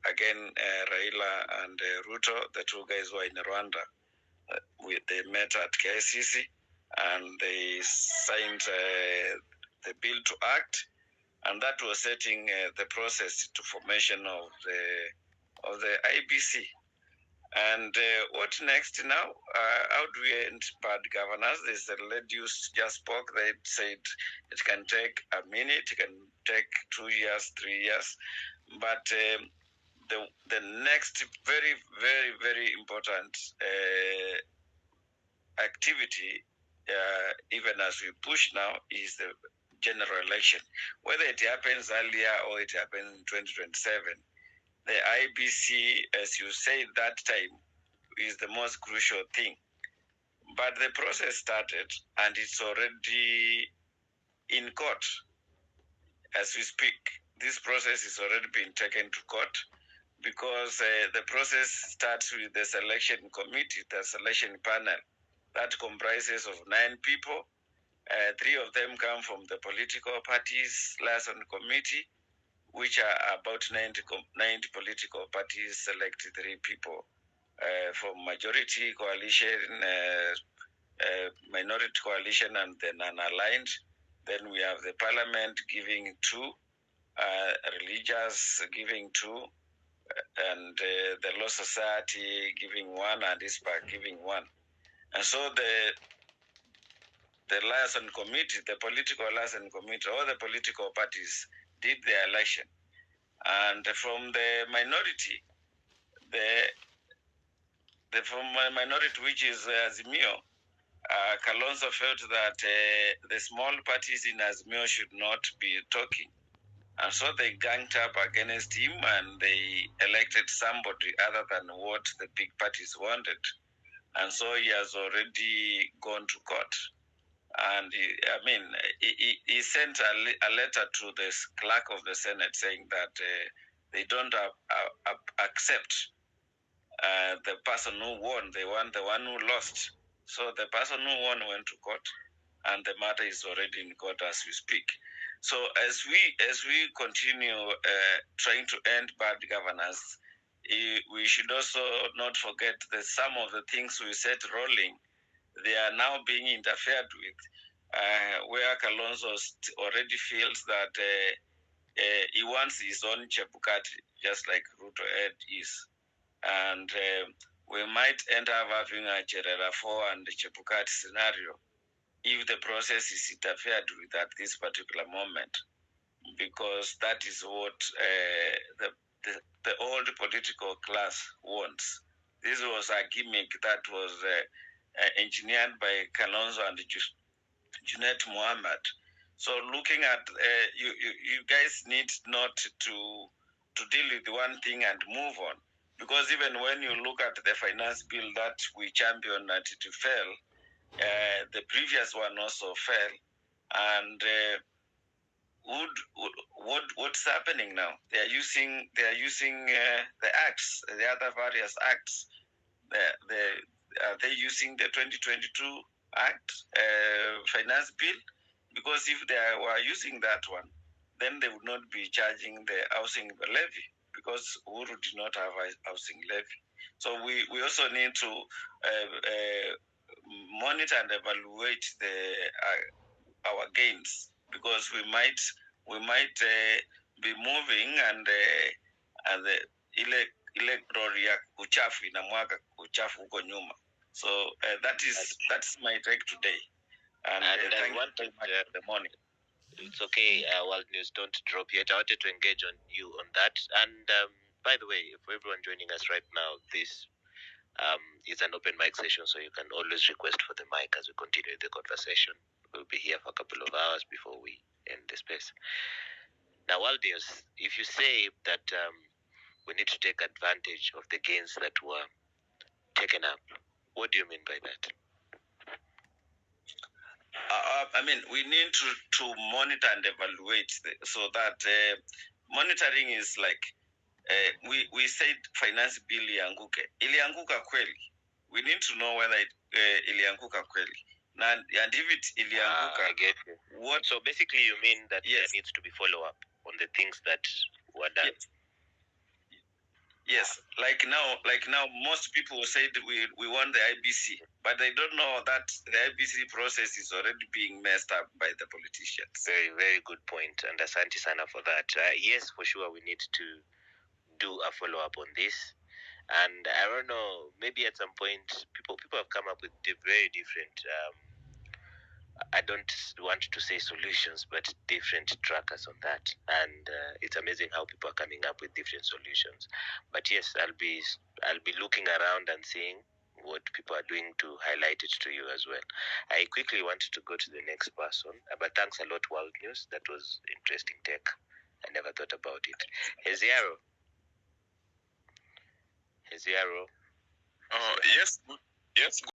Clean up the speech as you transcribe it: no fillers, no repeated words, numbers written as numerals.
again, Raila and Ruto, the two guys who are in Rwanda, they met at KICC and they signed the bill to act, and that was setting the process to formation of the IBC. And what next now? How do we end bad governance? There's a lady who just spoke. They said it can take a minute, it can take 2 years, 3 years. But the next very, very, very important activity, even as we push now, is the general election. Whether it happens earlier or it happens in 2027, the IBC, as you said that time, is the most crucial thing. But the process started and it's already in court as we speak. This process is already being taken to court because the process starts with the selection committee, the selection panel, that comprises of 9 people. 3 of them come from the political parties liaison committee, which are about 90 political parties select 3 people from majority coalition, minority coalition, and then unaligned. Then we have the parliament giving 2, religious giving 2, and the law society giving 1, and ISPAC giving 1. And so the liaison committee, the political liaison committee, all the political parties did their election. And from the minority, from a minority, which is Azimio, Kalonzo felt that the small parties in Azimio should not be talking. And so they ganged up against him and they elected somebody other than what the big parties wanted. And so he has already gone to court. And he sent a letter to the clerk of the Senate saying that they don't accept the person who won, the one who lost. So the person who won went to court, and the matter is already in court as we speak. So as we continue trying to end bad governance, we should also not forget that some of the things we set rolling, they are now being interfered with, where Kalonzo already feels that he wants his own Chebukati, just like Ruto Ed is. And we might end up having a Cherera 4 and Chebukati scenario if the process is interfered with at this particular moment, because that is what the old political class wants. This was a gimmick that was engineered by Kalonzo and Junet Mohammed. So looking at, you guys need not to deal with one thing and move on. Because even when you look at the finance bill that we championed that it fell, the previous one also fell. And what's happening now? They are using the acts, the other various acts. Are they using the 2022 Act finance bill? Because if they were using that one, then they would not be charging the housing levy, because Uhuru did not have a housing levy. So we also need to monitor and evaluate our gains, because we might be moving and ile lori ya uchafu inamwaga uchafu huko nyuma. So that's my take today. And thank you very much for the morning. It's okay, World News, don't drop yet. I wanted to engage on you on that. And by the way, for everyone joining us right now, this is an open mic session, so you can always request for the mic as we continue the conversation. We'll be here for a couple of hours before we end the space. Now, World News, if you say that we need to take advantage of the gains that were taken up, what do you mean by that? We need to monitor and evaluate, so that monitoring is like, we said finance bill ilianguke. Ilianguka kweli. We need to know whether ilianguka kweli. And if it ilianguka, I get you. What? So basically you mean that there needs to be follow-up on the things that were done? Yes, like now, most people said we want the IBC, but they don't know that the IBC process is already being messed up by the politicians. Very, very good point, and asante sana for that. Yes, for sure, we need to do a follow up on this. And I don't know, maybe at some point, people have come up with very different. I don't want to say solutions, but different trackers on that, and it's amazing how people are coming up with different solutions. But yes, I'll be looking around and seeing what people are doing to highlight it to you as well. I quickly wanted to go to the next person, but thanks a lot, World News. That was interesting tech. I never thought about it. Heziaro. Oh, yes.